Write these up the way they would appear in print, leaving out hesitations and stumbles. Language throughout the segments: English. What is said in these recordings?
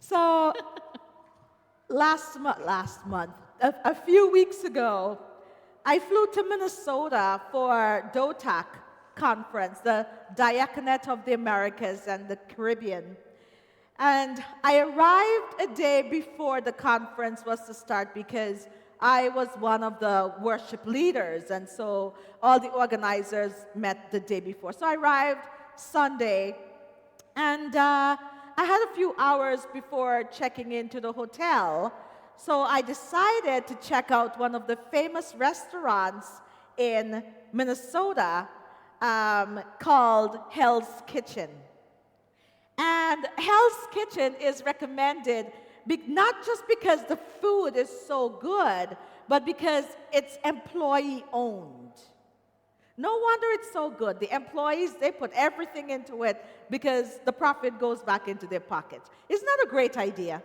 So last month, a few weeks ago, I flew to Minnesota for DOTAC conference, the Diaconate of the Americas and the Caribbean. And I arrived a day before the conference was to start because I was one of the worship leaders, and so all the organizers met the day before. So I arrived Sunday, and I had a few hours before checking into the hotel. So I decided to check out one of the famous restaurants in Minnesota called Hell's Kitchen. And Hell's Kitchen is recommended not just because the food is so good, but because it's employee-owned. No wonder it's so good. The employees, they put everything into it because the profit goes back into their pockets. Isn't that a great idea?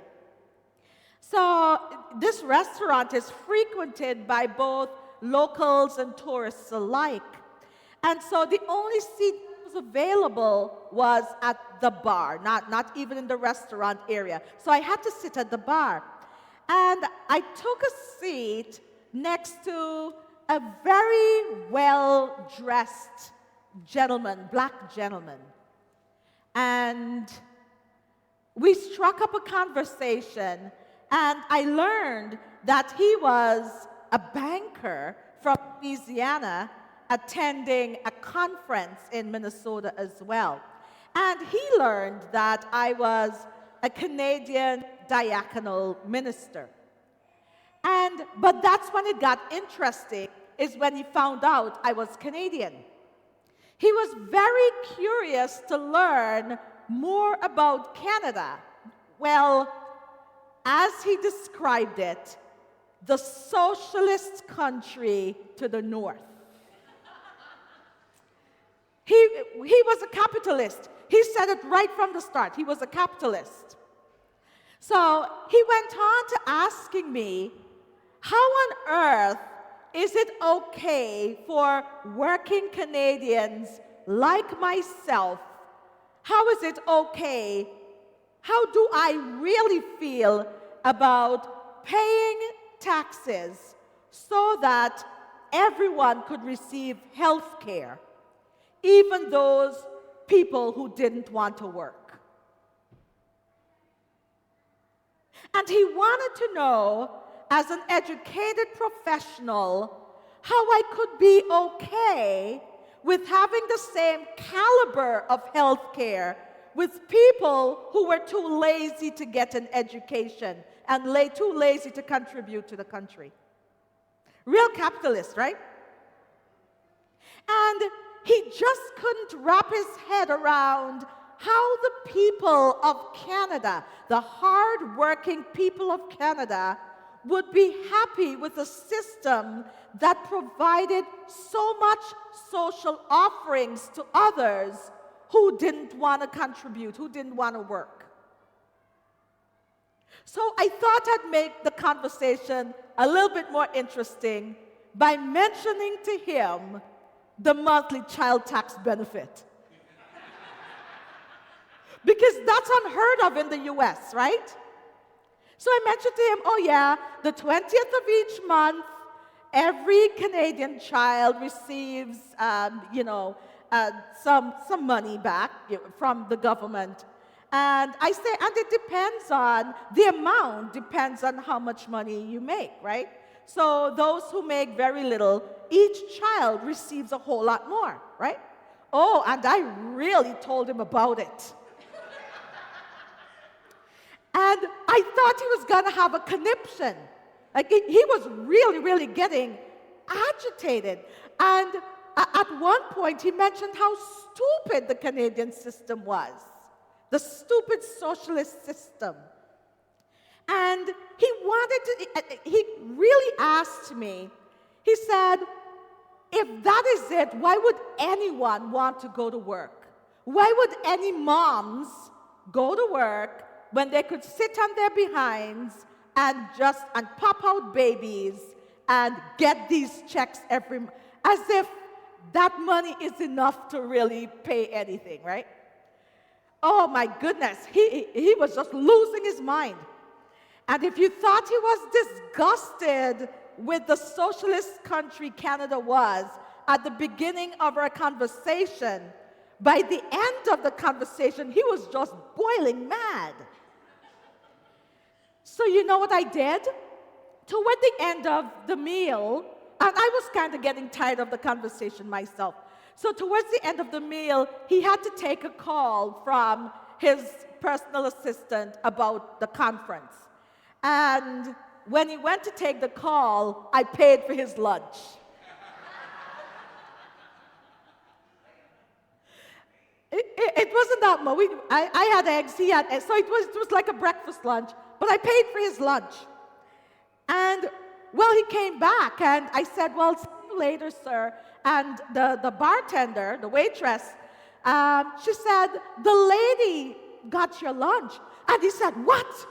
So this restaurant is frequented by both locals and tourists alike. And so the only seat that was available was at the bar, not even in the restaurant area. So I had to sit at the bar. And I took a seat next to a very well-dressed gentleman, black gentleman. And we struck up a conversation, and I learned that he was a banker from Louisiana attending a conference in Minnesota as well. And he learned that I was a Canadian diaconal minister. But that's when it got interesting, is when he found out I was Canadian. He was very curious to learn more about Canada. Well, as he described it, the socialist country to the north. He was a capitalist. He said it right from the start. He was a capitalist. So he went on to asking me, how on earth is it okay for working Canadians like myself? How is it okay? How do I really feel about paying taxes so that everyone could receive health care, even those people who didn't want to work? And he wanted to know, as an educated professional, how I could be okay with having the same caliber of health care with people who were too lazy to get an education and too lazy to contribute to the country. Real capitalist, right? And he just couldn't wrap his head around how the people of Canada, the hard-working people of Canada, would be happy with a system that provided so much social offerings to others who didn't want to contribute, who didn't want to work. So I thought I'd make the conversation a little bit more interesting by mentioning to him the monthly child tax benefit. Because that's unheard of in the US, right? So I mentioned to him, oh yeah, the 20th of each month, every Canadian child receives, some money back from the government. And I say, and it depends on, the amount depends on how much money you make, right? So those who make very little, each child receives a whole lot more, right? Oh, and I really told him about it. And I thought he was going to have a conniption. Like, he was really, really getting agitated. And at one point, he mentioned how stupid the Canadian system was, the stupid socialist system. And he really asked me, he said, if that is it, why would anyone want to go to work? Why would any moms go to work when they could sit on their behinds and pop out babies and get these checks every month, as if that money is enough to really pay anything, right? Oh my goodness, he was just losing his mind. And if you thought he was disgusted with the socialist country Canada was at the beginning of our conversation, by the end of the conversation, he was just boiling mad. So you know what I did? Toward the end of the meal, and I was kind of getting tired of the conversation myself. So towards the end of the meal, he had to take a call from his personal assistant about the conference. And when he went to take the call, I paid for his lunch. It wasn't that much. I had eggs, he had eggs. So it was like a breakfast lunch, but I paid for his lunch. And, well, he came back, and I said, well, see you later, sir. And the bartender, the waitress, she said, the lady got your lunch. And he said, what?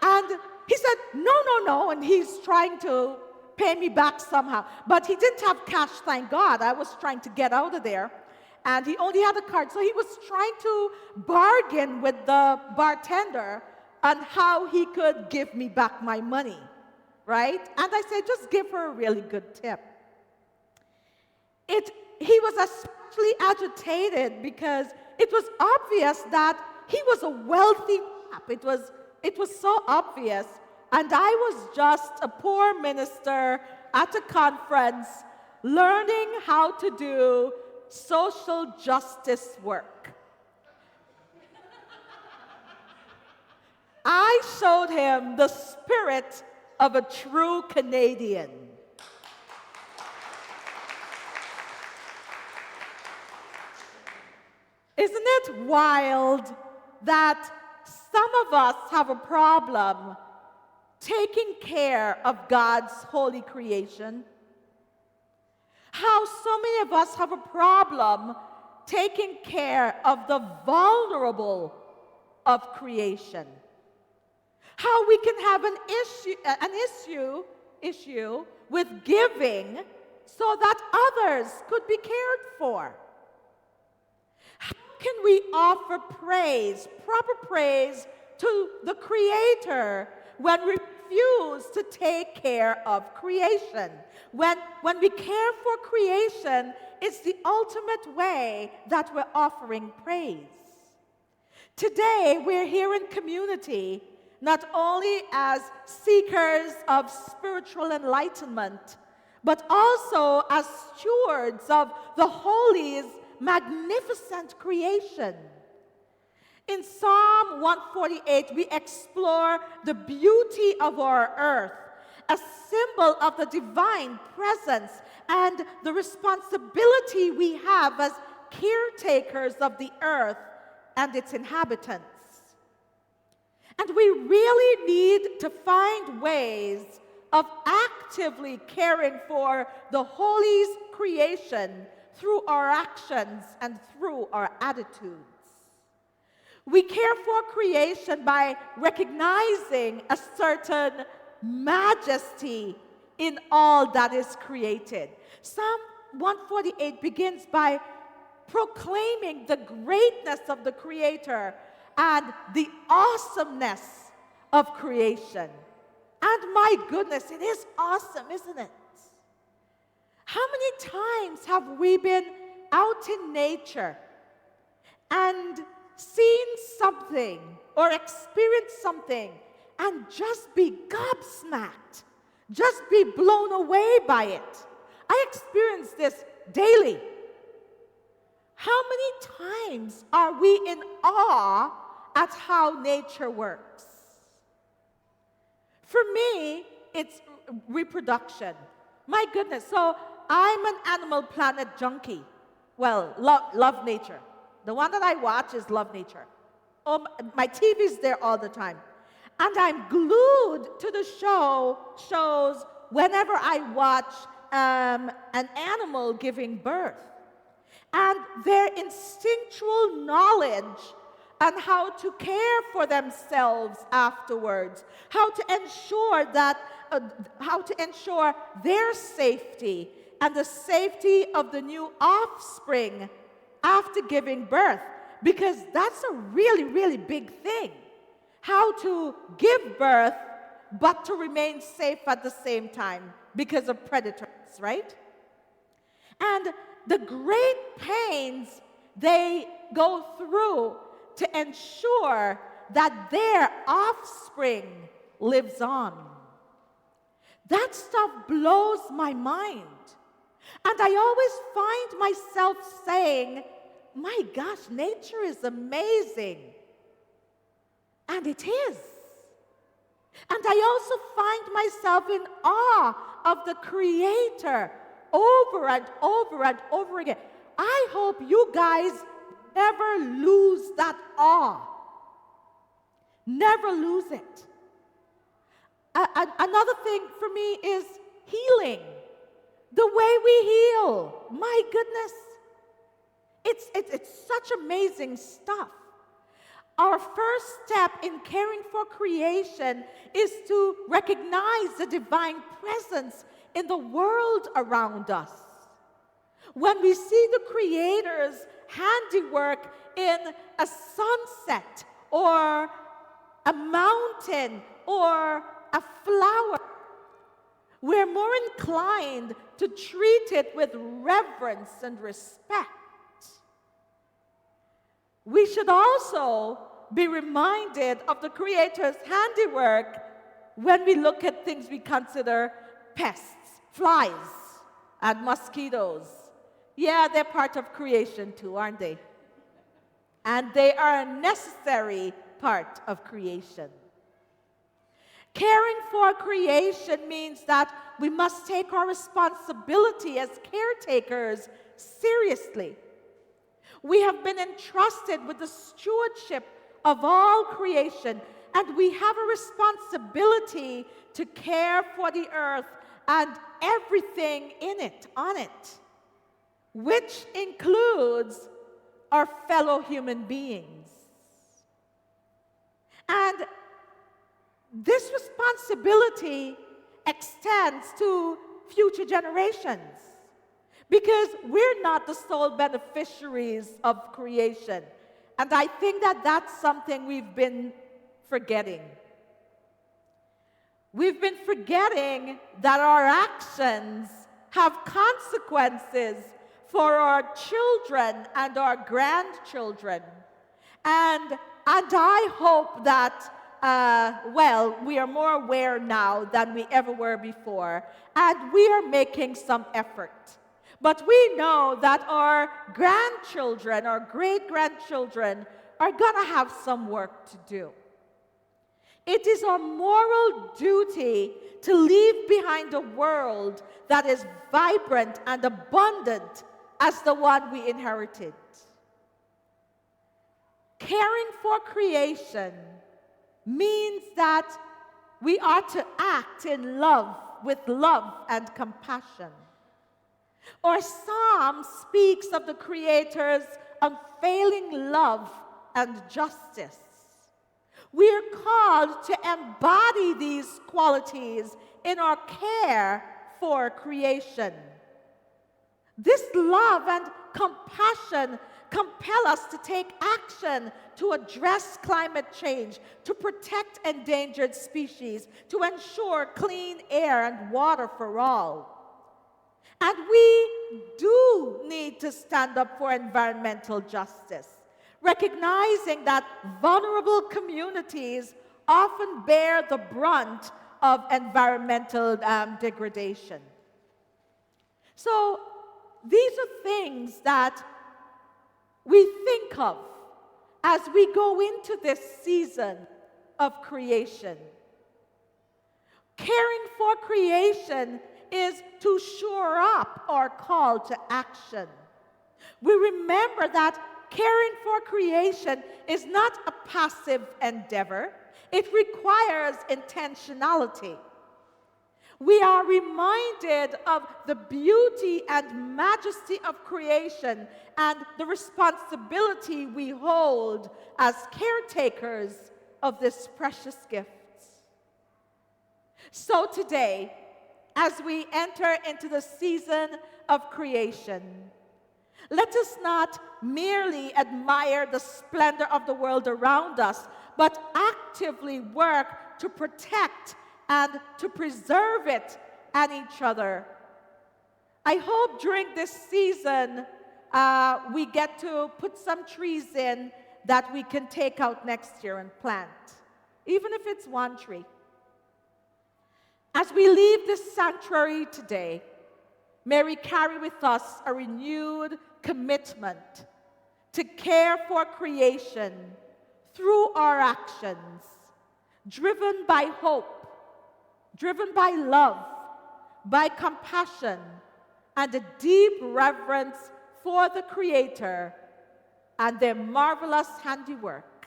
And he said, no, and he's trying to pay me back somehow. But he didn't have cash, thank God. I was trying to get out of there. And he only had a card, so he was trying to bargain with the bartender on how he could give me back my money, right? And I said, just give her a really good tip. He was especially agitated because it was obvious that he was a wealthy chap. It was so obvious. And I was just a poor minister at a conference learning how to do social justice work. I showed him the spirit of a true Canadian. Isn't it wild that some of us have a problem taking care of God's holy creation? How so many of us have a problem taking care of the vulnerable of creation? How we can have an issue with giving so that others could be cared for? How can we offer praise, proper praise, to the Creator when we refuse to take care of creation? When we care for creation, it's the ultimate way that we're offering praise. Today, we're here in community, not only as seekers of spiritual enlightenment, but also as stewards of the Holy's magnificent creation. In Psalm 148, we explore the beauty of our earth, a symbol of the divine presence and the responsibility we have as caretakers of the earth and its inhabitants. And we really need to find ways of actively caring for the Holy's creation through our actions and through our attitudes. We care for creation by recognizing a certain majesty in all that is created. Psalm 148 begins by proclaiming the greatness of the Creator and the awesomeness of creation. And my goodness, it is awesome, isn't it? How many times have we been out in nature and seen something or experienced something and just be gobsmacked, just be blown away by it? I experience this daily. How many times are we in awe at how nature works? For me, it's reproduction. My goodness, so I'm an Animal Planet junkie. Well, love nature. The one that I watch is Love Nature. Oh, my TV's there all the time. And I'm glued to the shows whenever I watch an animal giving birth. And their instinctual knowledge on how to care for themselves afterwards, how to ensure their safety and the safety of the new offspring after giving birth. because that's a really, really big thing. How to give birth, but to remain safe at the same time because of predators, right? And the great pains they go through to ensure that their offspring lives on. That stuff blows my mind. And I always find myself saying, my gosh, nature is amazing. And it is. And I also find myself in awe of the Creator over and over and over again. I hope you guys never lose that awe. Never lose it. Another thing for me is healing. The way we heal. My goodness. It's such amazing stuff. Our first step in caring for creation is to recognize the divine presence in the world around us. When we see the Creator's handiwork in a sunset or a mountain or a flower, we're more inclined to treat it with reverence and respect. We should also be reminded of the Creator's handiwork when we look at things we consider pests, flies, and mosquitoes. Yeah, they're part of creation too, aren't they? And they are a necessary part of creation. Caring for creation means that we must take our responsibility as caretakers seriously. We have been entrusted with the stewardship of all creation, and we have a responsibility to care for the earth and everything in it, on it, which includes our fellow human beings. And this responsibility extends to future generations, because we're not the sole beneficiaries of creation. And I think that that's something we've been forgetting. We've been forgetting that our actions have consequences for our children and our grandchildren. And I hope that we are more aware now than we ever were before, and we are making some effort. But we know that our grandchildren, our great-grandchildren, are going to have some work to do. It is our moral duty to leave behind a world that is vibrant and abundant as the one we inherited. Caring for creation means that we are to act in love, with love and compassion. Our psalm speaks of the Creator's unfailing love and justice. We are called to embody these qualities in our care for creation. This love and compassion compel us to take action to address climate change, to protect endangered species, to ensure clean air and water for all. And we do need to stand up for environmental justice, recognizing that vulnerable communities often bear the brunt of environmental degradation. So these are things that we think of as we go into this season of creation. Caring for creation is to shore up our call to action. We remember that caring for creation is not a passive endeavor. It requires intentionality. We are reminded of the beauty and majesty of creation and the responsibility we hold as caretakers of this precious gift. So today, as we enter into the season of creation, Let us not merely admire the splendor of the world around us, but actively work to protect and to preserve it and each other. I hope during this season we get to put some trees in that we can take out next year and plant, even if it's one tree. As we leave this sanctuary today, may we carry with us a renewed commitment to care for creation through our actions, driven by hope, driven by love, by compassion, and a deep reverence for the Creator and their marvelous handiwork.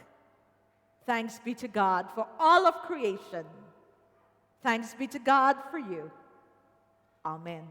Thanks be to God for all of creation. Thanks be to God for you. Amen.